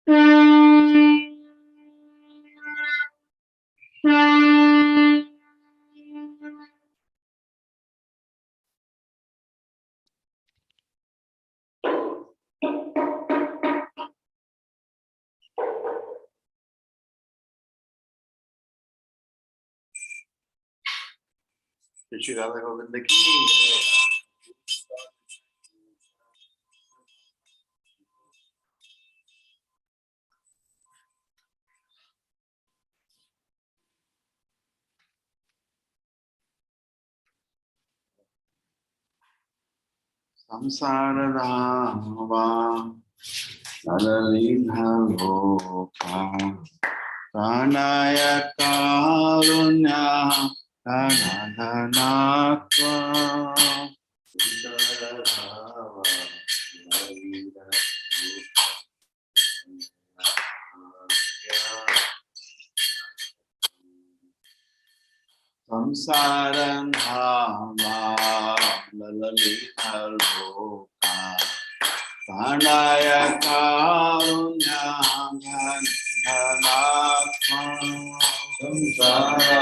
Shri Radha Govinda ki. Samsara Rama Lalina Loka Kanaya Karunya Kananatva Samsaran Hama Lalita Loka Kanaya Karunya Kananatva Samsara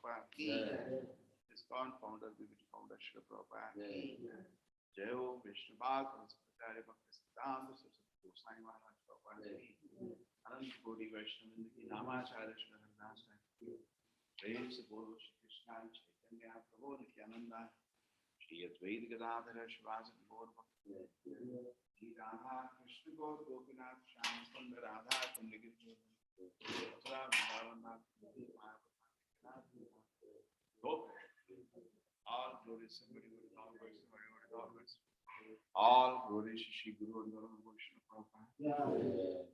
Prabhupada. ISKCON founder, BBT founder, Srila Prabhupada. Jai Ho Vishnupada, Prasthacharya Bhakti Siddhanta Saraswati Goswami Maharaj Prabhupada. Anand Koti Vaishnava Ki Namacharya Srila Haridas Thakur. प्रेम से बोलो श्री कृष्ण चैतन्य प्रभु नित्यानंद श्री अद्वैत गदाधर शिवासादि गौर भक्त श्री राधा कृष्ण गौर गोपीनाथ श्याम सुंदर राधा कुंड गिरिधर मथुरा वृंदावन नाथ all glory somebody would all words somebody would all words all glory Shri Guru and Guru Vaishnava Prabhupada.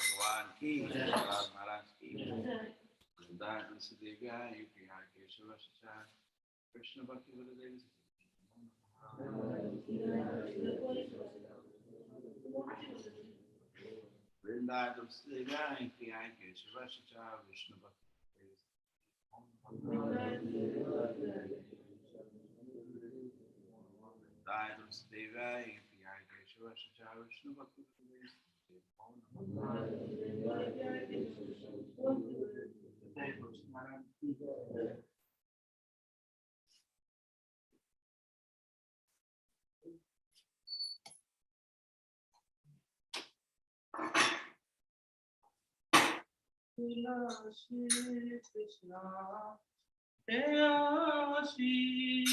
भगवान की महाराज की तुलसी देवी कृष्ण भक्ति गुरुदेव वृंदावन तुलसी देवी केशव विष्णु भक्ति तुलसी देवी केशव विष्णु भक्ति Shri Krishna, Jaya Shri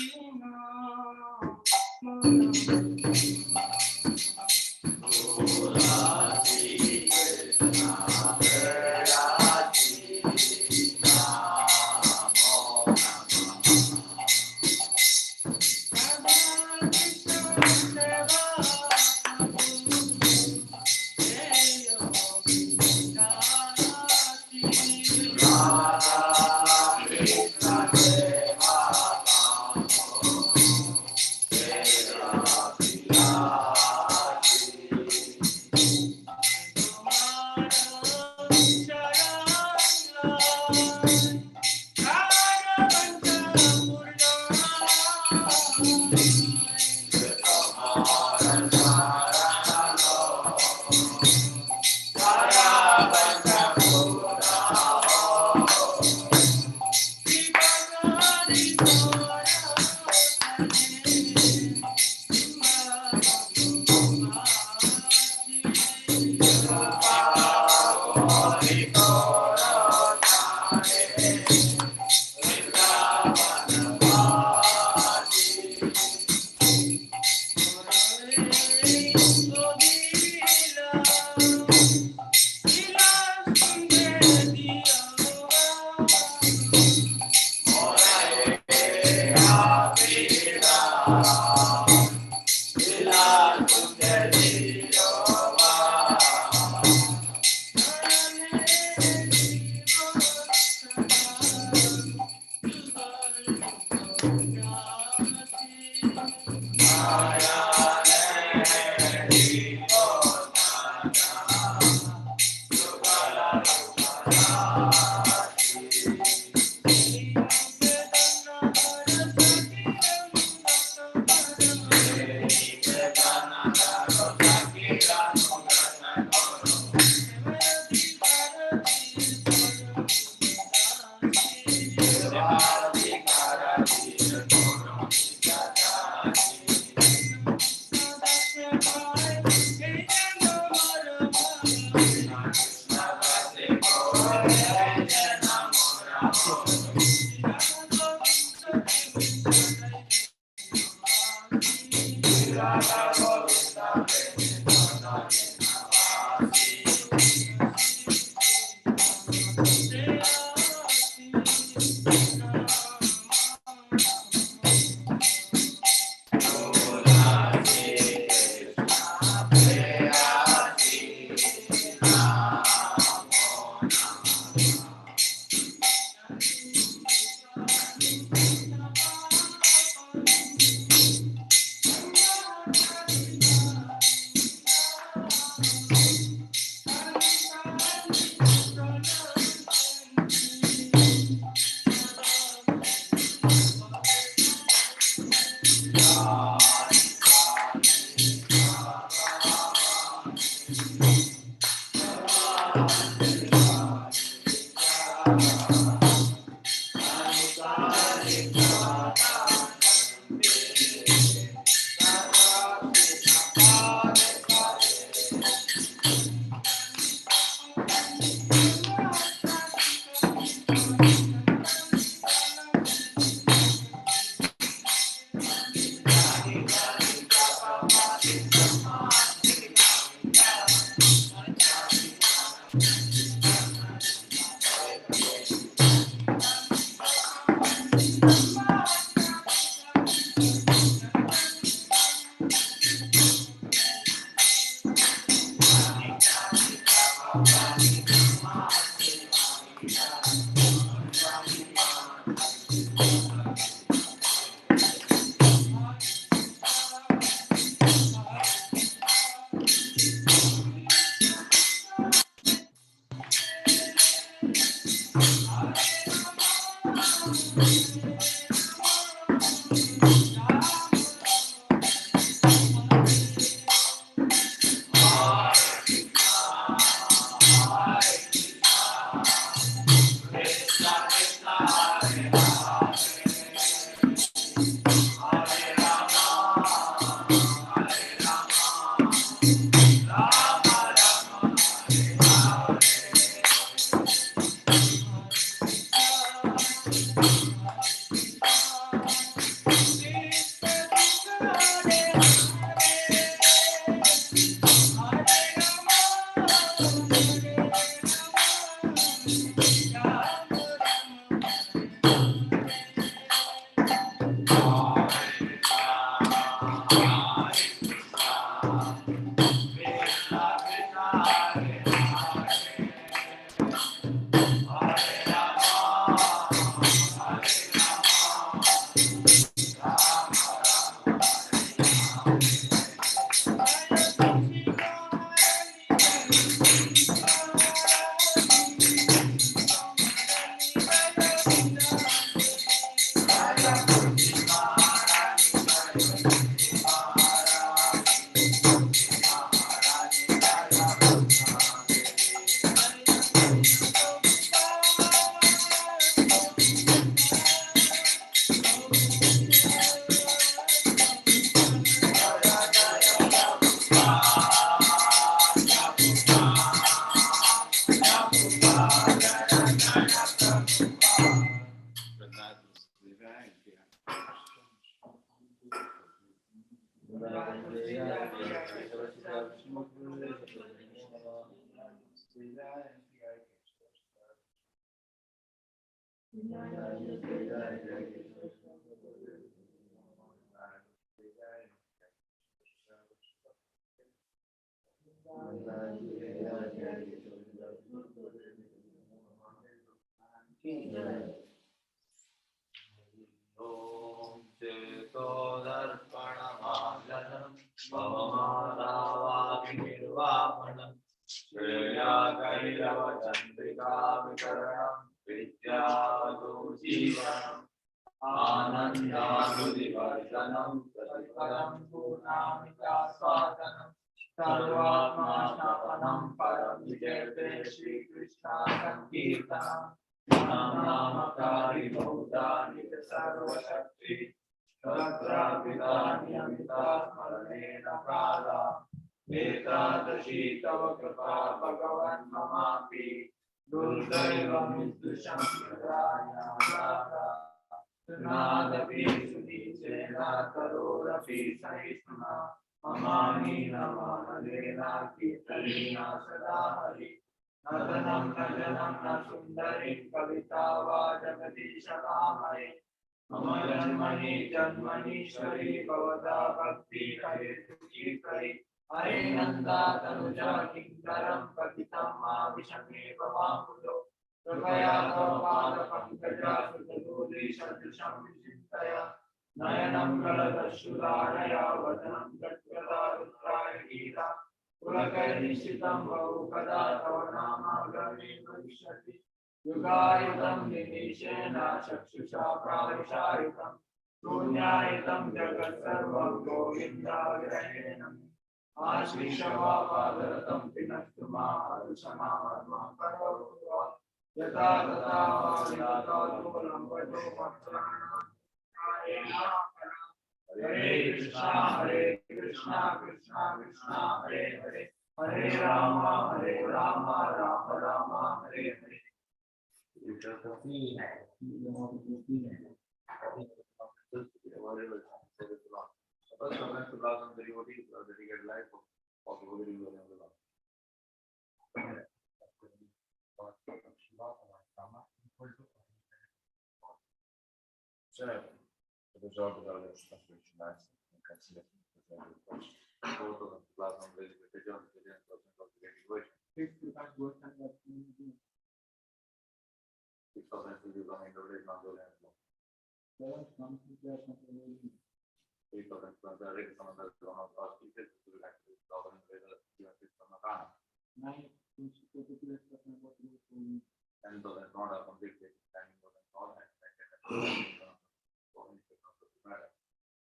though that's not a complete understanding of the all that,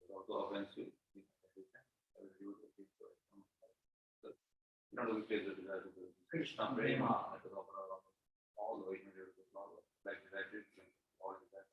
it's also offensive. Not only take the desire to Krishna Prema, all the way to the like that is all of that.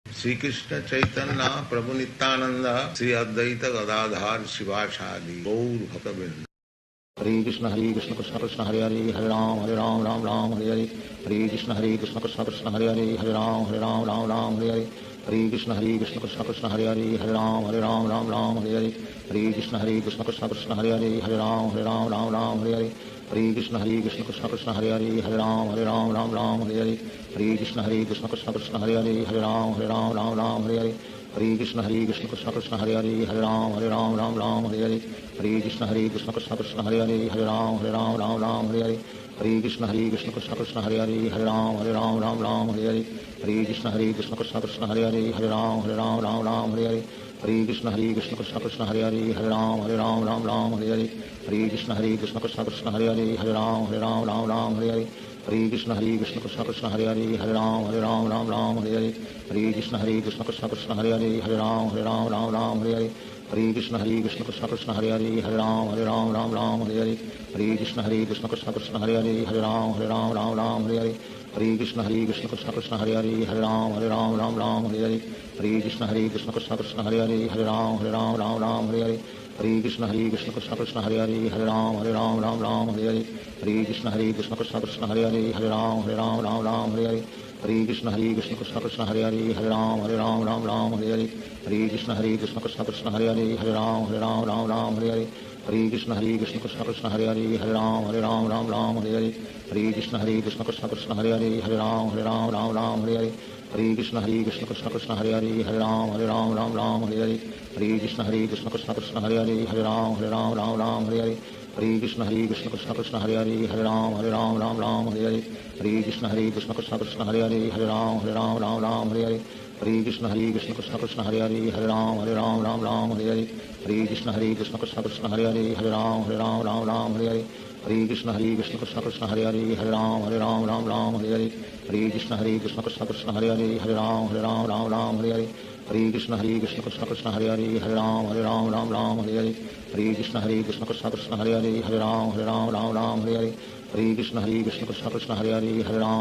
Shri Krishna Chaitanya Prabhu Nityanand Shri Advaita Gadadhar शिवासादि Gaur भक्तवृंद। Hare Krishna Krishna Krishna Hare Hare Hare Ram Ram Ram Hare Hare. Hare Krishna Krishna Krishna Hare Hare Hare Ram Ram Hare Hare. Hare Krishna Krishna Krishna Hare Hare Hare Ram Ram Hare Hare. Hare Krishna Krishna Krishna Hare Hare Hare Ram Ram Hare Hare. Hare Krishna Krishna Krishna Hare Hare Hare Ram Ram Hare Hare. Hare Krishna Krishna Krishna Hare Hare Hare Ram Ram Hare Hare. Hare Krishna Krishna Krishna Hare Hare Hare Ram Ram Hare Hare. Hare Krishna Krishna Krishna Hare Hare Hare Ram Hare Hare. Hare Krishna Krishna Krishna Hare Hare Hare Ram Hare Hare. Hare Krishna Krishna Krishna Hare Hare Hare Ram Hare Hare. Hare Krishna Krishna Krishna Hare Hare Hare Ram Hare Hare. Hare Krishna Krishna Krishna Hare Hare Hare Ram Hare Hare. Hare Krishna Krishna Krishna Hare Hare Hare Ram Hare Hare. Hare Krishna Krishna Krishna Hare Hare Hare Ram Hare Hare. Hare Krishna Krishna Krishna Hare Hare Hare Ram Hare Hare. Hare Krishna Krishna Krishna Hare Hare Hare Ram Hare Hare. Hare Krishna Krishna Krishna Hare Hare Hare Ram Hare Hare. Hare Krishna Krishna Krishna Hare Hare Hare Ram Hare Hare. Hare Krishna Krishna Krishna Hare Hare Hare Ram Hare Hare. Hare Krishna Krishna Krishna Hare Hare Hare Ram Hare Hare. Hare Krishna Krishna Krishna Hare Hare Hare Ram Hare Hare. Hare Krishna Krishna Krishna Hare Hare Hare Ram Hare Hare. Hare Krishna Krishna Krishna Hare Hare Hare Ram Hare Hare. Hare Krishna Krishna Krishna Hare Hare Hare Ram Hare Hare. Hare Krishna Krishna Krishna Hare Hare Hare Ram Hare Hare. Hare Krishna Krishna Krishna Hare Hare Hare Ram Hare Hare. Hare Krishna Krishna Krishna Hare Hare Hare Ram Hare Hare. Hare Krishna Krishna Krishna Hare Hare Hare Ram Hare Hare. Hare Krishna Krishna Krishna Hare Hare Hare Ram Hare Hare. Hare Krishna Krishna Krishna Hare Hare Hare Ram Hare Hare. Hare Krishna Krishna Krishna Hare Hare Hare Ram Hare Hare. Hare Krishna Krishna Krishna Hare Hare Hare Ram Hare Hare. Hare Krishna Krishna Krishna Hare Hare Hare Ram Hare Hare. Hare Krishna Krishna Krishna Hare Hare Hare Ram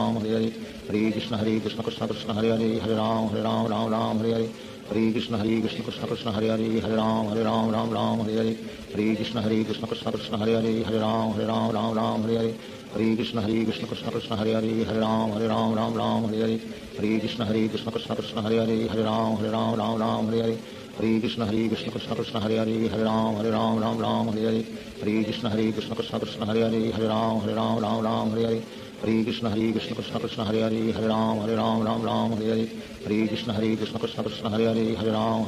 Hare Hare. Hare Krishna Krishna Krishna Hare Hare Hare Ram Hare Hare. Hare Krishna Krishna Krishna Hare Hare Hare Ram Hare Hare. Hare Krishna Krishna Krishna Hare Hare Hare Ram Hare Hare. Hare Krishna Krishna Krishna Hare Hare Hare Ram Hare Hare. Hare Krishna Krishna Krishna Hare Hare Hare Ram Hare Hare. Hare Krishna Krishna Krishna Hare Hare Hare Ram Hare Hare. Hare Krishna Krishna Krishna Hare Hare Hare Ram Hare Hare. Hare Krishna Krishna Krishna Hare Hare Hare Ram Hare Hare. Hare Krishna Krishna Krishna Hare Hare Hare Ram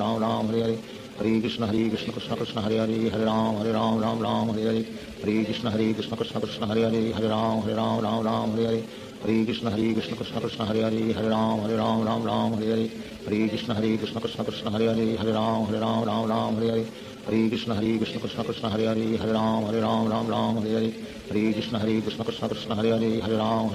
Hare Hare. Hare Krishna Krishna Krishna Hare Hare Hare Ram Hare Hare. Hare Krishna Krishna Krishna Hare Hare Hare Ram Hare Hare. Hare Krishna Krishna Krishna Hare Hare Hare Ram Hare Hare. Hare Krishna Krishna Krishna Hare Hare Hare Ram Hare Hare. Hare Krishna Krishna Krishna Hare Hare Hare Ram Hare Hare. Hare Krishna Krishna Krishna Hare Hare Hare Ram Hare Hare. Hare Krishna Krishna Krishna Hare Hare Hare Ram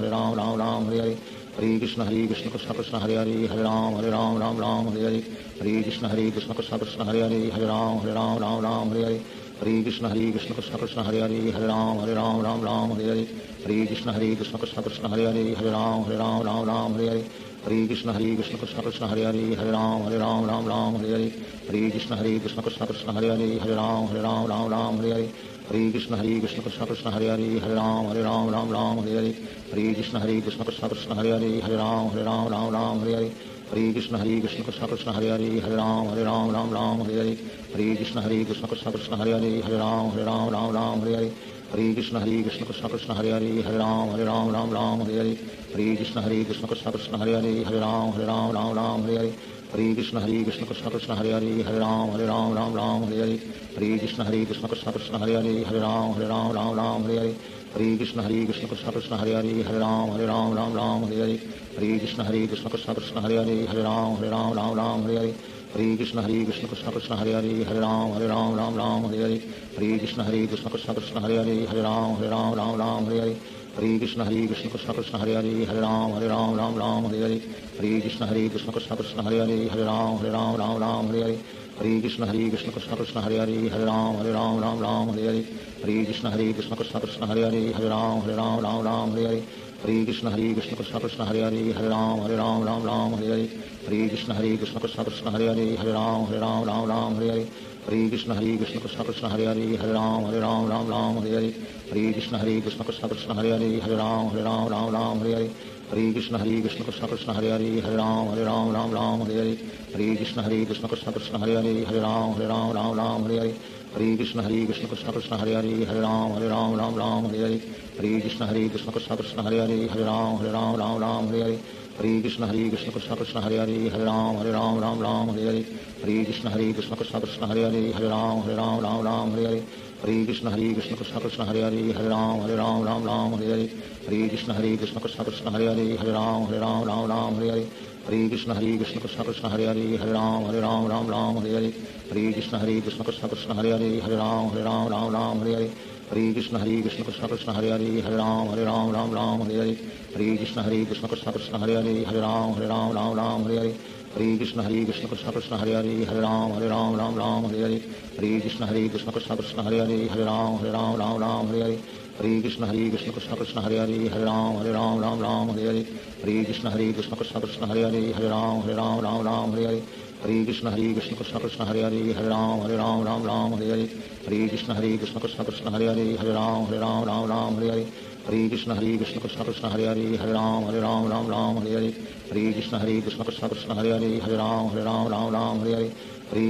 Hare Hare. Hare Krishna Krishna Krishna Hare Hare Hare Ram Ram Ram Hare Hare Hare Krishna Krishna Krishna Hare Hare Hare Ram Ram Hare Hare Hare Krishna Krishna Krishna Hare Hare Hare Ram Ram Hare Hare Hare Krishna Krishna Krishna Hare Hare Hare Ram Ram Hare Hare Hare Krishna Krishna Krishna Hare Hare Hare Ram Ram Hare Hare Hare Krishna Krishna Krishna Hare Hare Hare Ram Ram Hare Hare Hare Krishna Krishna Krishna Hare Hare Hare Ram Ram Hare Hare Hare Krishna Krishna Krishna Hare Hare Hare Ram Ram Hare Hare Hare Krishna Krishna Krishna Hare Hare Hare Ram Ram Hare Hare Hare Krishna Krishna Krishna Hare Hare Hare Ram Ram Hare Hare Hare Krishna Krishna Krishna Hare Hare Hare Ram Ram Hare Hare Hare Krishna Krishna Krishna Hare Hare Hare Ram Ram Hare Hare Hare Krishna Krishna Krishna Hare Hare Hare Ram Ram Hare Hare Hare Krishna Krishna Krishna Hare Hare Hare Ram Ram Hare Hare Hare Krishna Krishna Krishna Hare Hare Hare Ram Ram Hare Hare Hare Krishna Krishna Krishna Hare Hare Hare Ram Ram Hare Hare Hare Krishna Krishna Krishna Hare Hare Hare Ram Ram Hare Hare Hare Krishna Krishna Krishna Hare Hare Hare Ram Ram Hare Hare Hare Krishna Krishna Krishna Hare Hare Hare Ram Ram Hare Hare Hare Krishna Krishna Krishna Hare Hare Hare Ram Ram Hare Hare Hare Krishna Krishna Krishna Hare Hare Hare Ram Ram Hare Hare Hare Krishna Krishna Krishna Hare Hare Hare Ram Ram Hare Hare Hare Krishna Krishna Krishna Hare Hare Hare Ram Ram Hare Hare Hare Krishna Krishna Krishna Hare Hare Hare Ram Ram Hare Hare Hare Krishna Krishna Krishna Hare Hare Hare Ram Ram Hare Hare Hare Krishna Krishna Krishna Hare Hare Hare Ram Ram Hare Hare Hare Krishna Krishna Krishna Hare Hare Hare Ram Ram Hare Hare Hare Krishna Krishna Krishna Hare Hare Hare Ram Ram Hare Hare Hare Krishna Krishna Krishna Hare Hare Hare Ram Ram Hare Hare Hare Krishna Krishna Krishna Hare Hare Hare Ram Ram Hare Hare Hare Krishna Krishna Krishna Hare Hare Hare Ram Ram Hare Hare Hare Krishna Krishna Krishna Hare Hare Hare Ram Ram Hare Hare Hare Krishna Krishna Krishna Hare Hare Hare Ram Ram Hare Hare Hare Krishna Krishna Krishna Hare Hare Hare Ram Ram Hare Hare Hare Krishna Krishna Krishna Hare Hare Hare Ram Ram Hare Hare Hare Krishna Krishna Krishna Hare Hare Hare Ram Ram Hare Hare Hare Krishna Krishna Krishna Hare Hare Hare Ram Ram Hare Hare Hare Krishna Krishna Krishna Hare Hare Hare Ram Ram Hare Hare Hare Krishna Krishna Krishna Hare Hare Hare Ram Ram Hare Hare Hare Krishna Krishna Krishna Hare Hare Hare Ram Ram Hare Hare Hare Krishna Krishna Krishna Hare Hare Hare Ram Ram Hare Hare Hare Krishna Krishna Krishna Hare Hare Hare Ram Ram Hare Hare Hare Krishna Krishna Krishna Hare Hare Hare Ram Ram Hare Hare Hare Krishna Krishna Krishna Hare Hare Hare Ram Ram Hare Hare Hare Krishna Krishna Krishna Hare Hare Hare Ram Ram Hare Hare Hare Krishna Krishna Krishna Hare Hare Hare Ram Ram Hare Hare Hare Krishna Krishna Krishna Hare Hare Hare Ram Ram Hare Hare Hare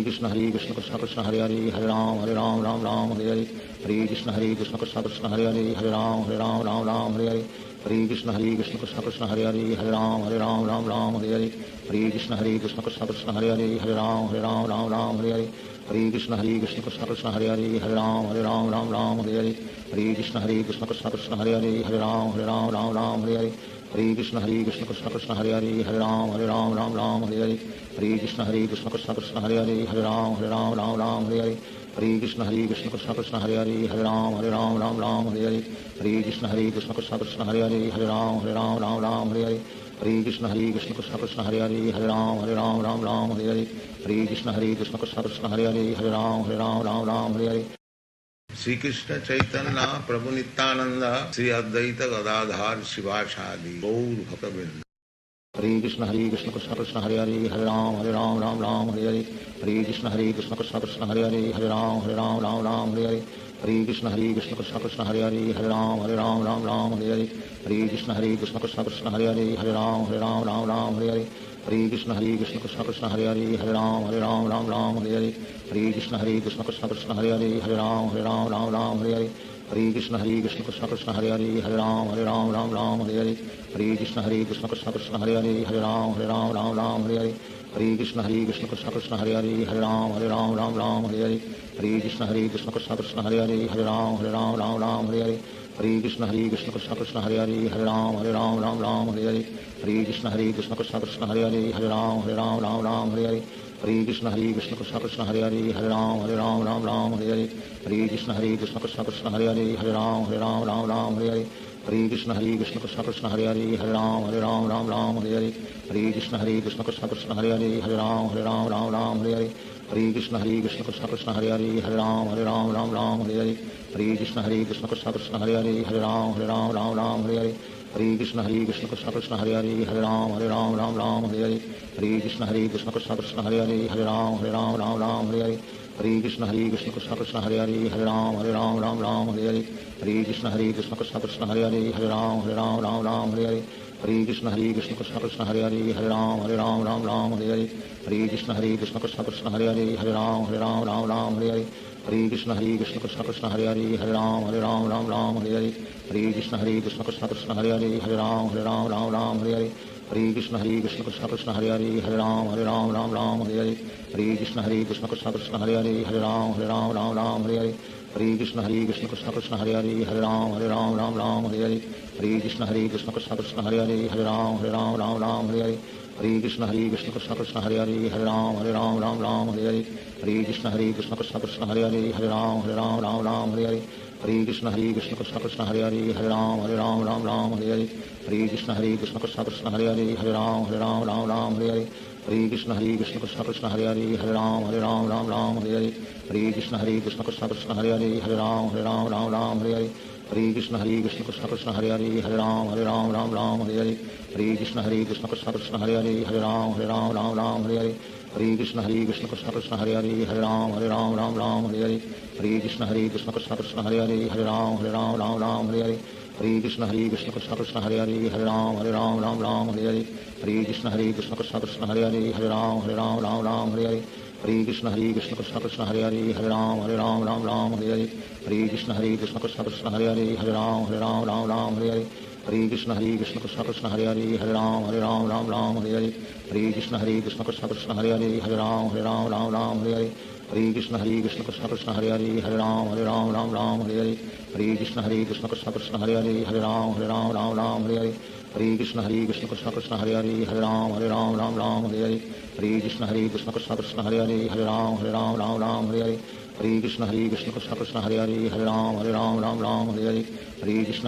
Krishna Krishna Krishna Hare Hare Hare Ram Ram Hare Hare Hare Krishna Krishna Krishna Hare Hare Hare Ram Ram Hare Hare Hare Krishna Krishna Krishna Hare Hare Hare Ram Ram Hare Hare Hare Krishna Krishna Krishna Hare Hare Hare Ram Ram Hare Hare Hare Krishna Krishna Krishna Hare Hare Hare Ram Ram Hare Hare Hare Krishna Krishna Krishna Hare Hare Hare Ram Ram Hare Hare Hare Krishna Krishna Krishna Hare Hare Hare Ram Ram Hare Hare Hare Krishna Krishna Krishna Hare Hare Hare Ram Ram Hare Hare Hare Krishna Krishna Krishna Hare Hare Hare Ram Ram Hare Hare Hare Krishna Krishna Krishna Hare Hare Hare Ram Ram Hare Hare Hare Krishna Krishna Krishna Hare Hare Hare Ram Hare Hare Shri Krishna Chaitanya Prabhu Nityanand Shri Advaita Gadadhar शिवासादि Gaur भक्तवृंद। Hare Krishna Krishna Krishna Hare Hare Hare Ram Hare Hare Hare Krishna Krishna Krishna Hare Hare Hare Ram Hare Hare Hare Krishna Krishna Krishna Hare Hare Hare Ram Hare Hare Hare Krishna Krishna Krishna Hare Hare Hare Ram Hare Hare Hare Krishna Krishna Krishna Hare Hare Hare Ram Hare Hare Hare Krishna Krishna Krishna Hare Hare Hare Ram Hare Hare Hare Krishna Krishna Krishna Hare Hare Hare Ram Hare Hare Hare Krishna Krishna Krishna Hare Hare Hare Ram Hare Hare Hare Krishna Krishna Krishna Hare Hare Hare Ram Hare Hare Hare Krishna Krishna Krishna Hare Hare Hare Ram Hare Hare Hare Krishna Krishna Krishna Hare Hare Hare Ram Hare Hare Hare Krishna Krishna Krishna Hare Hare Hare Ram Hare Hare Hare Krishna Krishna Krishna Hare Hare Hare Ram Hare Hare Hare Krishna Krishna Krishna Hare Hare Hare Ram Hare Hare Hare Hare Krishna Krishna Krishna Hare Hare Hare Ram Ram Ram Hare Hare Hare Krishna Krishna Krishna Hare Hare Hare Ram Ram Hare Hare Hare Krishna Krishna Krishna Hare Hare Hare Ram Ram Hare Hare Hare Krishna Krishna Krishna Hare Hare Hare Ram Ram Hare Hare Hare Krishna Krishna Krishna Hare Hare Hare Ram Ram Hare Hare Hare Krishna Krishna Krishna Hare Hare Hare Ram Ram Hare Hare Hare Krishna Krishna Krishna Hare Hare Hare Ram Hare Hare Hare Krishna Krishna Krishna Hare Hare Hare Ram Hare Hare Hare Krishna Krishna Krishna Hare Hare Hare Ram Hare Hare Hare Krishna Krishna Krishna Hare Hare Hare Ram Hare Hare Hare Krishna Krishna Krishna Hare Hare Hare Ram Hare Hare Hare Krishna Krishna Krishna Hare Hare Hare Ram Hare Hare Hare Krishna Krishna Krishna Hare Hare Hare Ram Hare Hare Hare Krishna Krishna Krishna Hare Hare Hare Ram Hare Hare Hare Krishna Krishna Krishna Hare Hare Hare Ram Hare Hare Hare Krishna Krishna Krishna Hare Hare Hare Ram Hare Hare Hare Krishna Krishna Krishna Hare Hare Hare Ram Hare Hare Hare Krishna Krishna Krishna Hare Hare Hare Ram Hare Hare Hare Krishna Krishna Krishna Hare Hare Hare Ram Hare Hare Hare Krishna Krishna Krishna Hare Hare Hare Ram Hare Hare Hare Krishna Krishna Krishna Hare Hare Hare Ram Hare Hare Hare Krishna Krishna Krishna Hare Hare Hare Ram Hare Hare Hare Krishna Krishna Krishna Hare Hare Hare Ram Hare Hare Hare Krishna Krishna Krishna Hare Hare Hare Ram Hare Hare Hare Krishna Krishna Krishna Hare Hare Hare Ram Hare Hare Hare Krishna Krishna Krishna Hare Hare Hare Ram Hare Hare Hare Krishna Krishna Krishna Hare Hare Hare Ram Hare Hare Hare Krishna Krishna Krishna Hare Hare Hare Ram Hare Hare Hare Krishna Krishna Krishna Hare Hare Hare Ram Hare Hare Hare Krishna Krishna Krishna Hare Hare Hare Ram Hare Hare Hare Krishna Krishna Krishna Hare Hare Hare Ram Hare Hare Hare Krishna Krishna Krishna Hare Hare Hare Ram Hare Hare Hare Krishna Krishna Krishna Hare Hare Hare Ram Hare Hare Hare Krishna Krishna Krishna Hare Hare Hare Ram Hare Hare Hare Krishna Krishna Krishna Hare Hare Hare Ram Hare Hare Krishna Krishna Krishna Hare Hare Hare Ram Hare Hare Krishna Krishna Krishna Hare Hare Hare Ram Hare Hare Krishna Krishna Krishna Hare Hare Hare Ram Hare Hare Krishna Krishna Krishna Hare Hare Hare Ram Hare Hare Krishna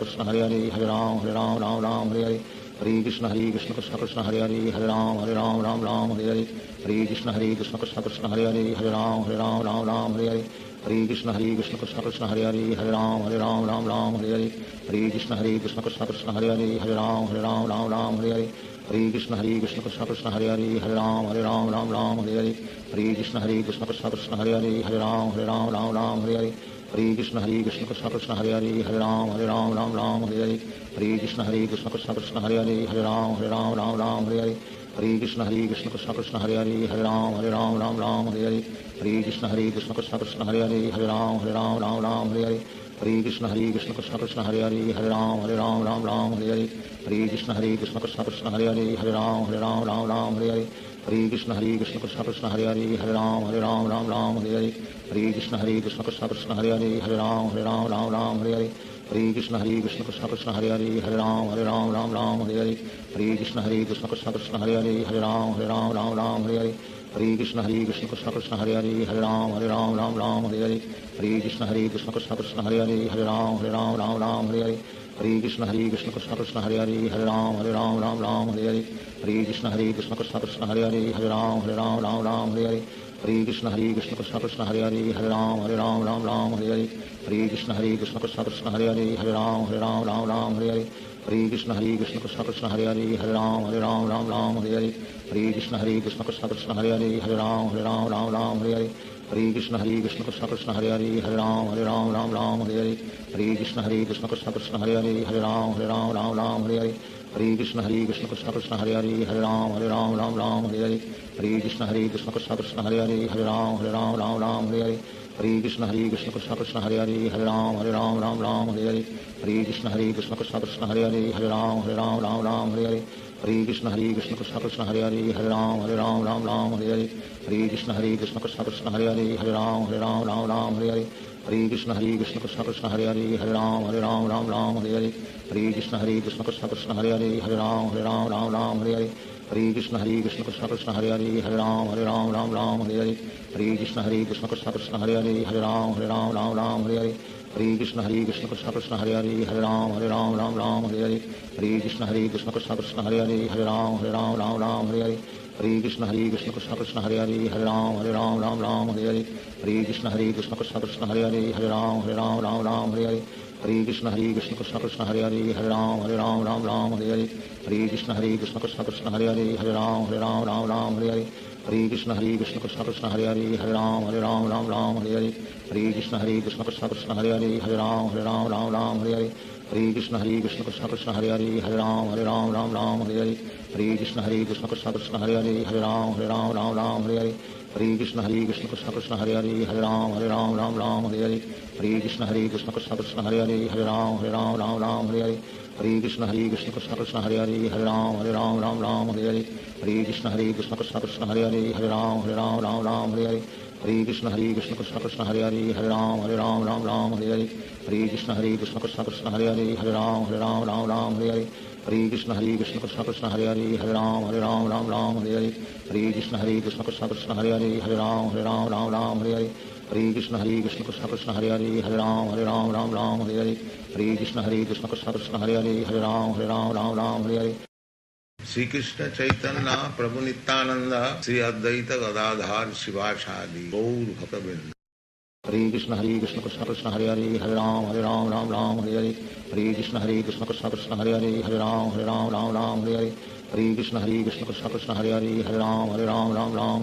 Krishna Krishna Hare Hare Hare Ram Hare Hare Krishna Krishna Krishna Hare Hare Hare Ram Hare Hare Krishna Krishna Krishna Hare Hare Hare Ram Hare Hare Krishna Krishna Krishna Hare Hare Hare Ram Hare Hare Krishna Krishna Krishna Hare Hare Hare Ram Hare Hare Krishna Krishna Krishna Hare Hare Hare Ram Hare Hare Krishna Krishna Krishna Hare Hare Hare Ram Hare Hare Krishna Krishna Krishna Hare Hare Hare Ram Hare Hare Krishna Krishna Krishna Hare Hare Hare Ram Hare Hare Krishna Krishna Krishna Hare Hare Hare Ram Hare Hare Krishna Krishna Krishna Hare Hare Hare Ram Hare Hare Krishna Krishna Krishna Hare Hare Hare Ram Hare Hare Krishna Krishna Krishna Hare Hare Hare Ram Hare Hare Krishna Krishna Krishna Hare Hare Hare Ram Hare Hare Krishna Krishna Krishna Hare Hare Hare Ram Hare Hare Krishna Krishna Krishna Hare Hare Hare Ram Hare Hare Krishna Krishna Krishna Hare Hare Hare Ram Hare Hare Krishna Krishna Krishna Hare Hare Hare Ram Hare Hare Krishna Krishna Krishna Hare Hare Hare Ram Hare Hare Krishna Krishna Krishna Hare Hare Hare Ram Hare Hare Krishna Krishna Krishna Hare Hare Hare Ram Hare Hare Krishna Krishna Krishna Hare Hare Hare Ram Hare Hare Krishna Krishna Krishna Hare Hare Hare Ram Hare Hare Krishna Krishna Krishna Hare Hare Hare Ram Hare Krishna Krishna Krishna Hare Hare Hare Ram Hare Krishna Krishna Krishna Hare Hare Hare Ram Hare Krishna Krishna Krishna Hare Hare Hare Ram Hare Krishna Krishna Krishna Hare Hare Hare Ram Hare Krishna Krishna Krishna Hare Hare Hare Ram Hare Krishna Krishna Krishna Hare Hare Hare Ram Hare Krishna Krishna Krishna Hare Hare Hare Ram Hare Krishna Krishna Krishna Hare Hare Hare Ram Hare Krishna Krishna Krishna Hare Hare Hare Ram Hare Hare Krishna Krishna Krishna Hare Hare Hare Ram Ram Ram Hare Hare Hare Krishna Krishna Krishna Hare Hare Hare Ram Ram Hare Hare Hare Krishna Krishna Krishna Hare Hare Hare Ram Ram Hare Hare Hare Krishna Krishna Krishna Hare Hare Hare Ram Ram Hare Hare Hare Krishna Krishna Krishna Hare Hare Hare Ram Ram Hare Hare Hare Krishna Krishna Krishna Hare Hare Hare Ram Ram Hare Hare Hare Krishna Krishna Krishna Hare Hare Hare Ram Ram Hare Hare Hare Krishna Krishna Krishna Hare Hare Hare Ram Hare Hare Hare Krishna Krishna Krishna Hare Hare Hare Ram Hare Hare Hare Krishna Krishna Krishna Hare Hare Hare Ram Hare Hare Hare Krishna Krishna Krishna Hare Hare Hare Ram Hare Hare Hare Krishna Krishna Krishna Hare Hare Hare Ram Hare Hare Hare Krishna Krishna Krishna Hare Hare Hare Ram Hare Hare Hare Krishna Krishna Krishna Hare Hare Hare Ram Hare Hare Hare Krishna Krishna Krishna Hare Hare Hare Ram Hare Hare Hare Krishna Krishna Krishna Hare Hare Hare Ram Hare Hare Hare Krishna Krishna Krishna Hare Hare Hare Ram Hare Hare Hare Krishna Krishna Krishna Hare Hare Hare Ram Hare Hare Hare Krishna Krishna Krishna Hare Hare Hare Ram Hare Hare Hare Krishna Krishna Krishna Hare Hare Hare Ram Hare Hare Hare Krishna Krishna Krishna Hare Hare Hare Ram Hare Hare Hare Krishna Krishna Krishna Hare Hare Hare Ram Hare Hare Shri Krishna Chaitanya Prabhu Nityanand Shri Advaita Gadadhar शिवासादि Gaur भक्तवृंद Hare Krishna Krishna Krishna Hare Hare Hare Ram Hare Hare Hare Krishna Krishna Krishna Hare Hare Hare Ram Hare Hare Hare Krishna Krishna Krishna Hare Hare Hare Ram Hare Hare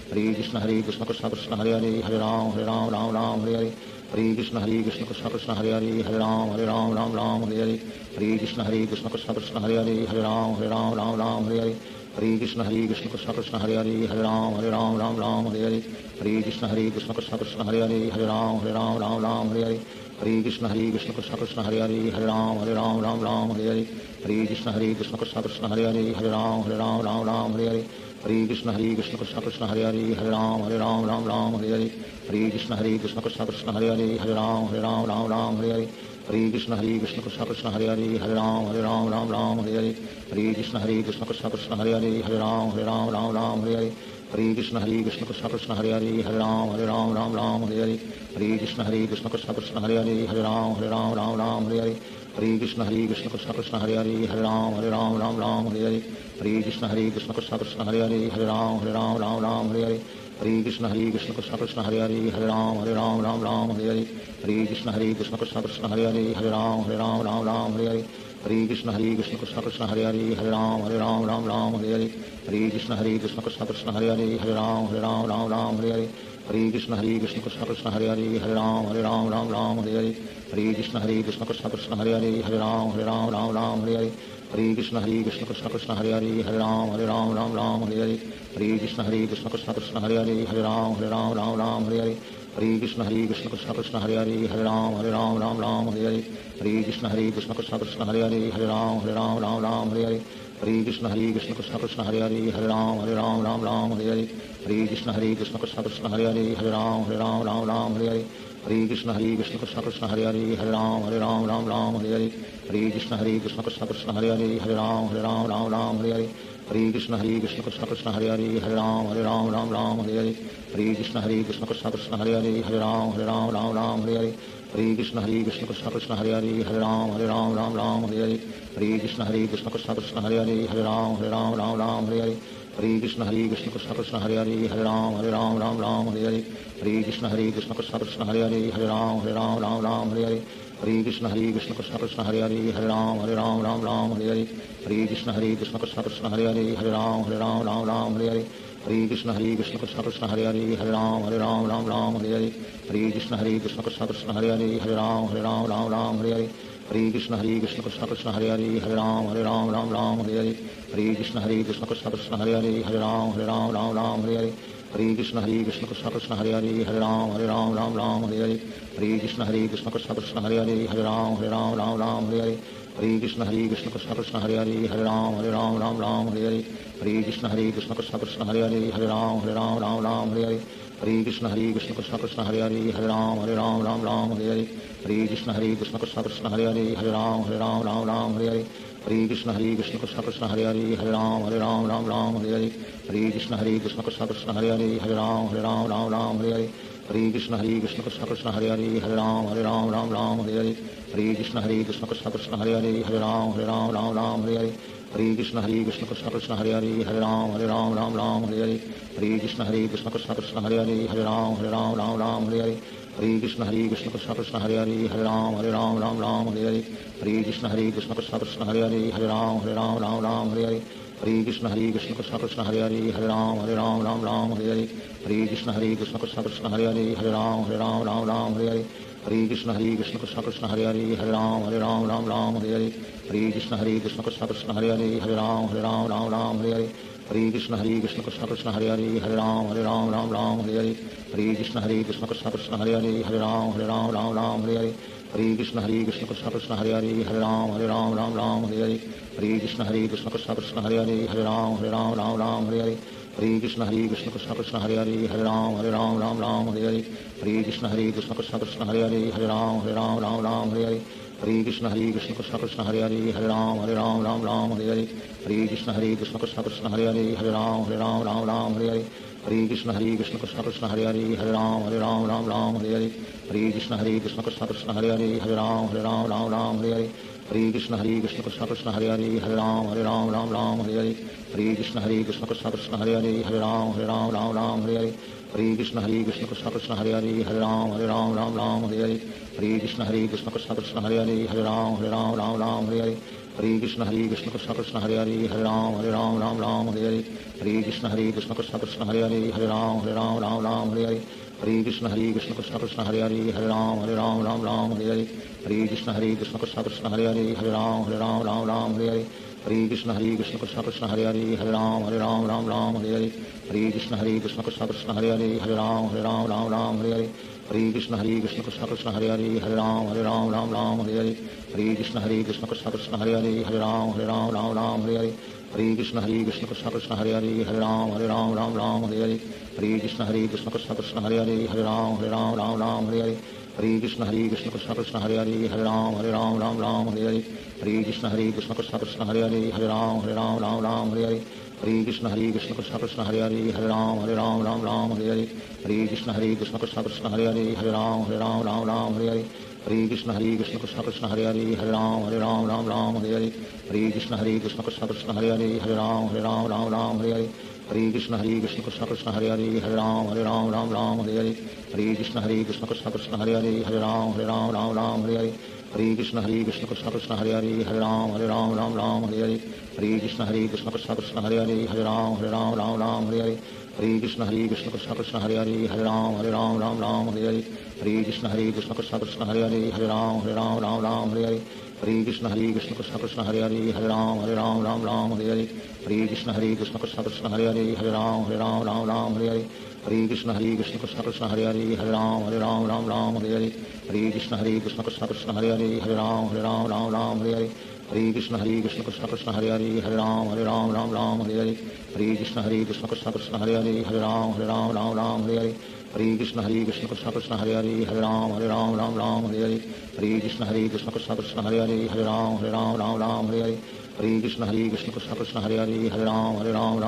Hare Krishna Krishna Krishna Hare Hare Hare Ram Hare Hare Hare Krishna Krishna Krishna Hare Hare Hare Ram Hare Hare Hare Krishna Krishna Krishna Hare Hare Hare Ram Hare Hare Hare Krishna Krishna Krishna Hare Hare Hare Ram Hare Hare Hare Krishna Krishna Krishna Hare Hare Hare Ram Hare Hare Hare Krishna Krishna Krishna Hare Hare Hare Ram Hare Hare Hare Krishna Krishna Krishna Hare Hare Hare Ram Hare Hare Hare Krishna Krishna Krishna Hare Hare Hare Ram Hare Hare Hare Krishna Krishna Krishna Hare Hare Hare Ram Hare Hare Hare Krishna Krishna Krishna Hare Hare Hare Ram Hare Hare Hare Krishna Krishna Krishna Hare Hare Hare Ram Hare Hare Krishna Krishna Krishna Hare Hare Hare Ram Hare Hare Krishna Krishna Krishna Hare Hare Hare Ram Hare Hare Krishna Krishna Krishna Hare Hare Hare Ram Hare Hare Krishna Krishna Krishna Hare Hare Hare Ram Hare Hare Krishna Krishna Krishna Hare Hare Hare Ram Hare Hare Krishna Krishna Krishna Hare Hare Hare Ram Hare Hare Krishna Krishna Krishna Hare Hare Hare Ram Hare Hare Krishna Krishna Krishna Hare Hare Hare Ram Hare Hare Krishna Krishna Krishna Hare Hare Hare Ram Hare Hare Krishna Krishna Krishna Hare Hare Hare Ram Hare Hare Krishna Krishna Krishna Hare Hare Hare Ram Hare Hare Krishna Krishna Krishna Hare Hare Hare Ram Hare Hare Krishna Krishna Krishna Hare Hare Hare Ram Hare Hare Krishna Krishna Krishna Hare Hare Hare Ram Hare Hare Krishna Krishna Krishna Hare Hare Hare Ram Hare Hare Krishna Krishna Krishna Hare Hare Hare Ram Hare Hare Krishna Krishna Krishna Hare Hare Hare Ram Hare Hare Krishna Krishna Krishna Hare Hare Hare Ram Hare Hare Krishna Krishna Krishna Hare Hare Hare Ram Hare Hare Krishna Krishna Krishna Hare Hare Hare Ram Hare Hare Krishna Krishna Krishna Hare Hare Hare Ram Hare Hare Krishna Krishna Krishna Hare Hare Hare Ram Hare Hare Krishna Krishna Krishna Hare Hare Hare Ram Hare Hare Krishna Krishna Krishna Hare Hare Hare Ram Hare Hare Krishna Krishna Krishna Hare Hare Hare Ram Hare Hare Krishna Krishna Krishna Hare Hare Hare Ram Hare Hare Krishna Krishna Krishna Hare Hare Hare Ram Hare Hare Krishna Krishna Krishna Hare Hare Hare Ram Hare Hare Krishna Krishna Krishna Hare Hare Hare Ram Hare Krishna Krishna Krishna Hare Hare Hare Ram Hare Krishna Krishna Krishna Hare Hare Hare Ram Hare Krishna Krishna Krishna Hare Hare Hare Ram Hare Krishna Krishna Krishna Hare Hare Hare Ram Hare Krishna Krishna Krishna Hare Hare Hare Ram Hare Krishna Krishna Krishna Hare Hare Hare Ram Hare Krishna Krishna Krishna Hare Hare Hare Ram Hare Hare Krishna Krishna Krishna Hare Hare Hare Ram Ram Ram Hare Hare Hare Krishna Krishna Krishna Hare Hare Hare Ram Ram Hare Hare Hare Krishna Krishna Krishna Hare Hare Hare Ram Ram Hare Hare Hare Krishna Krishna Krishna Hare Hare Hare Ram Ram Hare Hare Hare Krishna Krishna Krishna Hare Hare Hare Ram Ram Hare Hare Hare Krishna Krishna Krishna Hare Hare Hare Ram Ram Hare Hare Hare Krishna Krishna Krishna Hare Hare Hare Ram Ram Hare Hare Hare Krishna Krishna Krishna Hare Hare Hare Ram Ram Hare Hare Hare Krishna Krishna Krishna Hare Hare Hare Ram Ram Hare Hare Hare Krishna Krishna Krishna Hare Hare Hare Ram Ram Hare Hare Hare Krishna Krishna Krishna Hare Hare Hare Ram Hare Hare Hare Krishna Krishna Krishna Hare Hare Hare Ram Hare Hare Hare Krishna Krishna Krishna Hare Hare Hare Ram Hare Hare Hare Krishna Krishna Krishna Hare Hare Hare Ram Hare Hare Hare Krishna Krishna Krishna Hare Hare Hare Ram Hare Hare Hare Krishna Krishna Krishna Hare Hare Hare Ram Hare Hare Hare Krishna Krishna Krishna Hare Hare Hare Ram Hare Hare Hare Krishna Krishna Krishna Hare Hare Hare Ram Hare Hare Hare Krishna Krishna Krishna Hare Hare Hare Ram Hare Hare Hare Krishna Krishna Krishna Hare Hare Hare Ram Hare Hare Hare Krishna Krishna Krishna Hare Hare Hare Ram Hare Hare Hare Krishna Krishna Krishna Hare Hare Hare Ram Hare Hare Hare Krishna Krishna Krishna Hare Hare Hare Ram Hare Hare Hare Krishna Krishna Krishna Hare Hare Hare Ram Hare Hare Hare Krishna Krishna Krishna Hare Hare Hare Ram Hare Hare Hare Krishna Krishna Krishna Hare Hare Hare Ram Hare Hare Hare Krishna Krishna Krishna Hare Hare Hare Ram Hare Hare Hare Krishna Krishna Krishna Hare Hare Hare Ram Hare Hare Hare Krishna Krishna Krishna Hare Hare Hare Ram Hare Hare Hare Krishna Krishna Krishna Hare Hare Hare Ram Hare Hare Hare Krishna Krishna Krishna Hare Hare Hare Ram Hare Hare Hare Krishna Krishna Krishna Hare Hare Hare Ram Hare Hare Hare Krishna Krishna Krishna Hare Hare Hare Ram Hare Hare Hare Krishna Krishna Krishna Hare Hare Hare Ram Hare Hare Hare Krishna Krishna Krishna Hare Hare Hare Ram Hare Hare Hare Krishna Krishna Krishna Hare Hare Hare Ram Hare Hare Hare Krishna Krishna Krishna Hare Hare Hare Ram Hare Hare Hare Krishna Krishna Krishna Hare Hare Hare Ram Hare Hare Hare Krishna Krishna Krishna Hare Hare Hare Ram Hare Hare Hare Krishna Krishna Krishna Hare Hare Hare Ram Hare Hare Hare Krishna Krishna Krishna Hare Hare Hare Ram Hare Hare Hare Krishna Krishna Krishna Hare Hare Hare Ram Hare Hare Hare Krishna Krishna Krishna Hare Hare Hare Ram Hare Hare Hare Krishna Krishna Krishna Hare Hare Hare Ram Hare Hare Hare Krishna Krishna Krishna Hare Hare Hare Ram Hare Hare Hare Krishna Krishna Krishna Hare Hare Hare Ram Hare Hare Hare Krishna Krishna Krishna Hare Hare Hare Ram Hare Hare Hare Krishna Krishna Krishna Hare Hare Hare Ram Hare Hare Hare Krishna Krishna Krishna Hare Hare Hare Ram Hare Hare Hare Krishna Krishna Krishna Hare Hare Hare Ram Hare Hare Hare Krishna Krishna Krishna Hare Hare Hare Ram Hare Hare Hare Krishna Krishna Krishna Hare Hare Hare Ram Hare Hare Hare Krishna Krishna Krishna Hare Hare Hare Ram Hare Hare Hare Krishna Krishna Krishna Hare Hare Hare Ram Hare Hare Hare Krishna Krishna Krishna Hare Hare Hare Ram Hare Hare Hare Krishna Krishna Krishna Hare Hare Hare Ram Hare Hare Hare Krishna Krishna Krishna Hare Hare Hare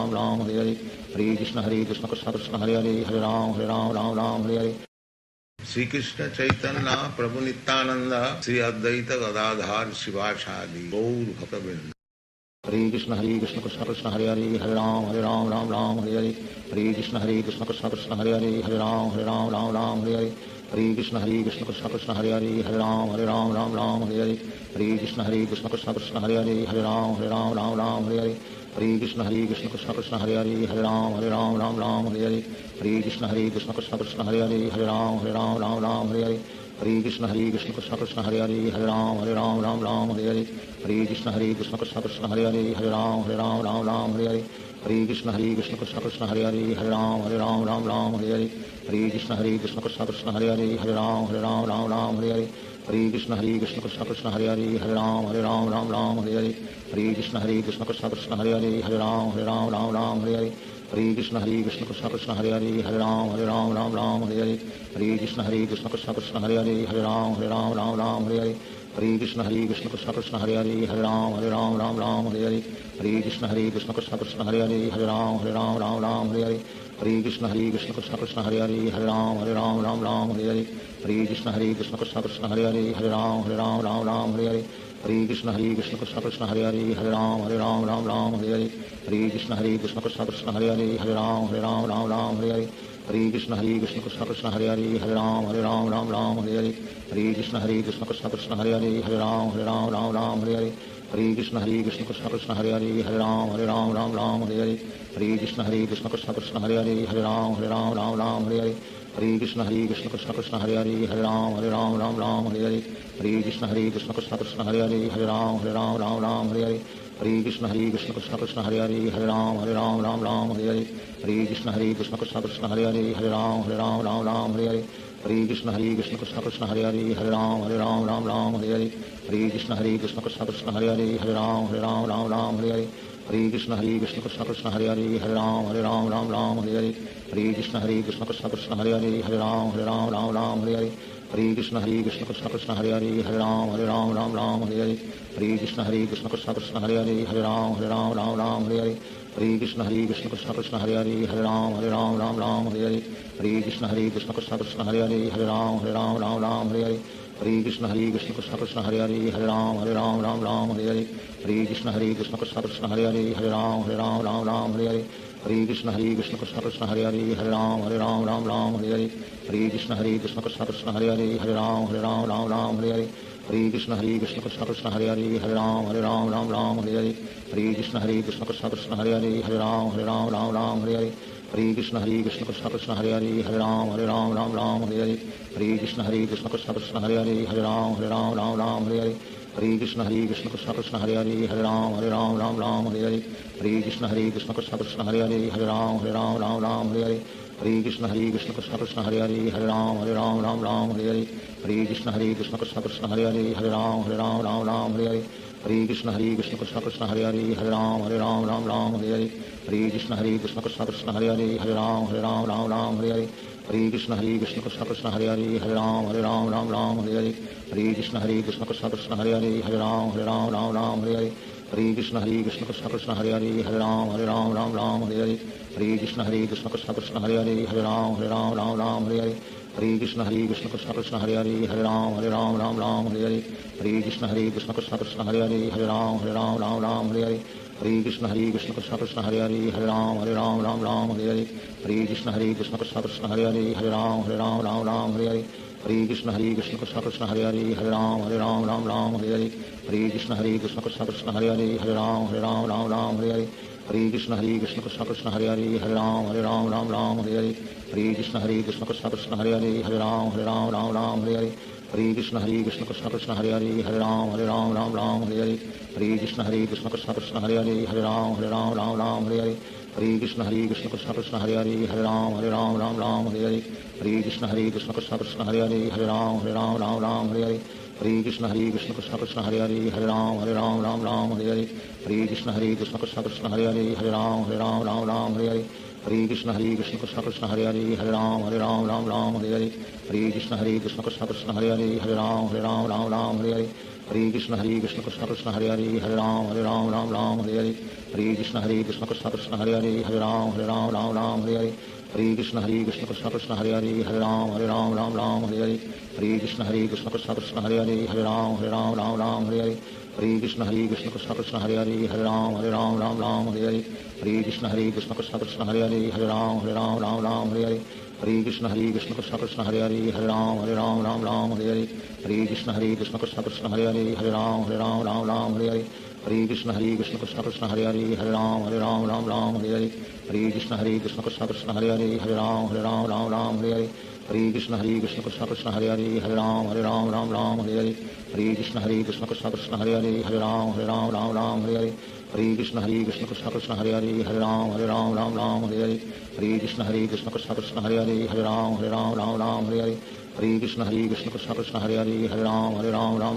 Ram Hare Hare Hare Krishna Krishna Krishna Hare Hare Hare Ram Hare Hare Shri Krishna Chaitanya Prabhu Nityanand Shri Advaita Gadadhar शिवासादि Gaur भक्तवृंद। Hare Krishna Krishna Krishna Hare Hare Hare Ram Hare Hare Hare Krishna Krishna Krishna Hare Hare Hare Ram Hare Hare Hare Krishna Krishna Krishna Hare Hare Hare Ram Hare Hare Hare Krishna Krishna Krishna Hare Hare Hare Ram Hare Hare Hare Krishna Krishna Krishna Hare Hare Hare Ram Hare Hare Hare Krishna Krishna Krishna Hare Hare Hare Ram Hare Hare Hare Krishna Krishna Krishna Hare Hare Hare Ram Hare Hare Hare Krishna Krishna Krishna Hare Hare Hare Ram Hare Hare Hare Krishna Krishna Krishna Hare Hare Hare Ram Hare Hare Hare Krishna Krishna Krishna Hare Hare Hare Ram Hare Hare Hare Krishna Krishna Krishna Hare Hare Hare Ram Hare Hare Hare Krishna Krishna Krishna Hare Hare Hare Ram Hare Hare Hare Krishna Krishna Krishna Hare Hare Hare Ram Ram Ram Hare Hare Hare Krishna Krishna Krishna Hare Hare Ram Ram Ram Hare Hare Hare Krishna Krishna Krishna Hare Hare Ram Ram Hare Hare Hare Krishna Krishna Krishna Hare Hare Ram Ram Hare Hare Hare Krishna Krishna Krishna Hare Hare Ram Ram Hare Hare Hare Krishna Krishna Krishna Hare Hare Ram Hare Hare Hare Krishna Krishna Krishna Hare Hare Ram Hare Hare Hare Krishna Krishna Krishna Hare Hare Ram Hare Hare Hare Krishna Krishna Krishna Hare Hare Ram Hare Hare Hare Krishna Krishna Krishna Krishna Hare Hare Ram Hare Hare Hare Krishna Krishna Krishna Hare Hare Ram Hare Hare Hare Krishna Krishna Krishna Krishna Hare Hare Ram Hare Hare Hare Krishna Krishna Krishna Hare Hare Ram Hare Hare Hare Krishna Krishna Krishna Krishna Hare Hare Ram Hare Hare Hare Krishna Krishna Krishna Hare Hare Ram Hare Hare Hare Krishna Krishna Krishna Krishna Hare Hare Ram Hare Hare Hare Krishna Krishna Krishna Hare Hare Ram Hare Hare Hare Krishna Krishna Krishna Krishna Hare Hare Ram Hare Hare Hare Krishna Krishna Krishna Hare Hare Ram Hare Hare Hare Krishna Krishna Krishna Krishna Hare Hare Ram Hare Hare Hare Krishna Krishna Krishna Hare Hare Ram Hare Hare Hare Krishna Krishna Krishna Krishna Hare Hare Ram Hare Hare Hare Krishna Krishna Krishna Krishna Hare Hare Ram Hare Hare Hare Krishna Krishna Krishna Krishna Hare Hare Ram Hare Hare Hare Krishna Krishna Krishna Krishna Hare Hare Ram Hare Hare Hare Krishna Krishna Krishna Krishna Hare Hare Ram Hare Hare Hare Krishna Krishna Krishna Krishna Hare Hare Ram Hare Hare Hare Krishna Krishna Krishna Krishna Hare Hare Ram Hare Hare Hare Krishna Krishna Krishna Krishna Hare Hare Ram Hare Hare Hare Krishna Krishna Krishna Krishna Hare Hare Ram Hare Hare Hare Krishna Krishna Krishna Krishna Hare Hare Ram Hare Hare Hare Krishna Krishna Krishna Krishna Hare Hare Ram Hare Hare Hare Krishna Krishna Krishna Krishna Hare Hare Ram Hare Hare Hare Krishna Krishna Krishna Krishna Hare Hare Ram Hare Hare Hare Krishna Krishna Krishna Krishna Hare Hare Ram Hare Hare Hare Krishna Krishna Krishna Krishna Hare Hare Ram Hare Hare Hare Krishna Krishna Krishna Krishna Hare Hare Ram Hare Hare Hare Krishna Krishna Krishna Krishna Hare Hare Ram Hare Hare Hare Krishna Krishna Krishna Krishna Hare Hare Ram Hare Hare Hare Krishna Krishna Krishna Krishna Hare Hare Ram Hare Hare Hare Krishna Krishna Krishna Krishna Hare Hare Ram Hare Hare Hare Krishna Krishna Krishna Krishna Hare Hare Ram Hare Hare Hare Krishna Krishna Krishna Krishna Hare Hare Ram Hare Hare Hare Krishna Krishna Krishna Krishna Hare Hare Ram Hare Hare Hare Krishna Krishna Krishna Krishna Hare Hare Ram Hare Hare Hare Krishna Krishna Krishna Krishna Hare Hare Ram Hare Hare Hare Krishna Krishna Krishna Krishna Hare Hare Ram Hare Hare Hare Krishna Krishna Krishna Krishna Hare Hare Ram Hare Hare Hare Krishna Krishna Krishna Krishna Hare Hare Ram Hare Hare Hare Krishna Krishna Krishna Krishna Hare Hare Ram Hare Hare Hare Krishna Krishna Krishna Krishna Hare Hare Ram Hare Hare Hare Krishna Krishna Krishna Krishna Hare Hare Ram Hare Hare Hare Krishna Krishna Krishna Krishna Hare Hare Ram Hare Hare Hare Krishna Krishna Krishna Krishna Hare Hare Ram Hare Hare Hare Krishna Krishna Krishna Krishna Hare Hare Ram Hare Hare Hare Krishna Krishna Krishna Krishna Hare Hare Ram Hare Hare Hare Krishna Krishna Krishna Krishna Hare Hare Ram Hare Hare Hare Krishna Krishna Krishna Krishna Hare Hare Ram Hare Hare Hare Krishna Krishna Krishna Krishna Hare Hare Ram Hare Hare Hare Krishna Krishna Krishna Krishna Hare Hare Ram Hare Hare Hare Krishna Krishna Krishna Krishna Hare Hare Ram Hare Hare Hare Krishna Krishna Krishna Krishna Hare Hare Ram Hare Hare Hare Krishna Krishna Krishna Krishna Hare Hare Ram Hare Hare Hare Krishna Krishna Krishna Krishna Hare Hare Ram Hare Hare Hare Krishna Krishna Krishna Krishna Hare Hare Ram Hare Hare Hare Krishna Krishna Krishna Krishna Hare Hare Ram Hare Hare Hare Krishna Krishna Krishna Krishna Hare Hare Ram Hare Hare Hare Krishna Krishna Krishna Krishna Hare Hare Ram Hare Hare Hare Krishna Krishna Krishna Krishna Hare Hare Ram Hare Hare Hare Krishna Krishna Krishna Krishna Hare Hare Ram Hare Hare Hare Krishna Krishna Krishna Krishna Hare Hare Ram Hare Hare Hare Krishna Krishna Krishna Krishna Hare Hare Ram Hare Hare Hare Krishna Krishna Krishna Krishna Hare Hare Ram